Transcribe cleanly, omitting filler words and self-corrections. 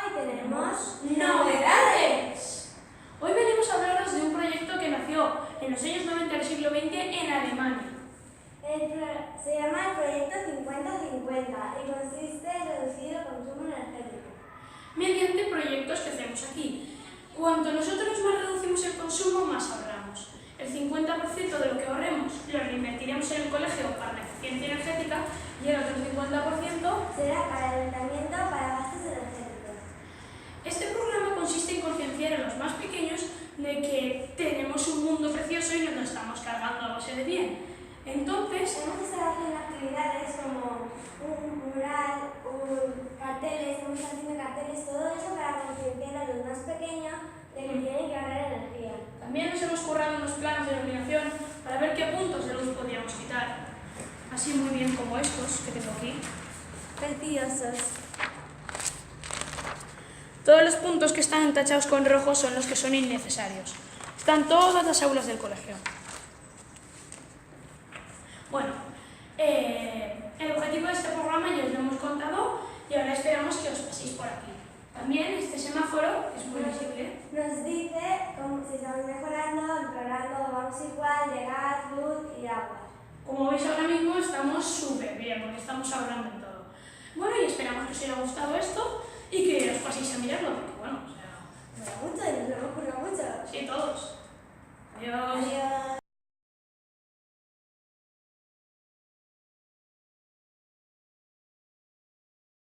Hoy tenemos novedades. Hoy venimos a hablaros de un proyecto que nació en los años 90 del siglo XX en Alemania. Se llama el proyecto 50-50 y consiste en reducir el consumo energético. Mediante proyectos que hacemos aquí. Cuanto nosotros más reducimos el consumo, más ahorramos. El 50% de lo que ahorremos lo reinvertiremos en el colegio para la eficiencia energética y el otro 50% será para el ayuntamiento para gastos energéticos. Este programa consiste en concienciar a los más pequeños de que tenemos un mundo precioso y nos lo estamos cargando a base de bien. Entonces, hemos estado haciendo actividades como un mural, carteles, hemos estado haciendo carteles, todo eso para concienciar a los más pequeños de que tienen que ahorrar energía. También nos hemos currado unos planes de iluminación para ver qué puntos de luz podíamos quitar. Así muy bien como estos que tengo aquí. Preciosos. Todos los puntos que están tachados con rojo son los que son innecesarios. Están todas las aulas del colegio. Bueno, el objetivo de este programa ya os lo hemos contado y ahora esperamos que os paséis por aquí. También este semáforo, que es muy visible, nos dice cómo si estamos mejorando, empeorando, vamos igual de gas, luz y agua. Como veis ahora mismo estamos súper bien porque estamos ahorrando en todo. Bueno, y esperamos que os haya gustado esto y que os paséis a mirarlo porque bueno, o sea... Me da mucho y nos lo hemos currado mucho. Sí, todos. Adiós.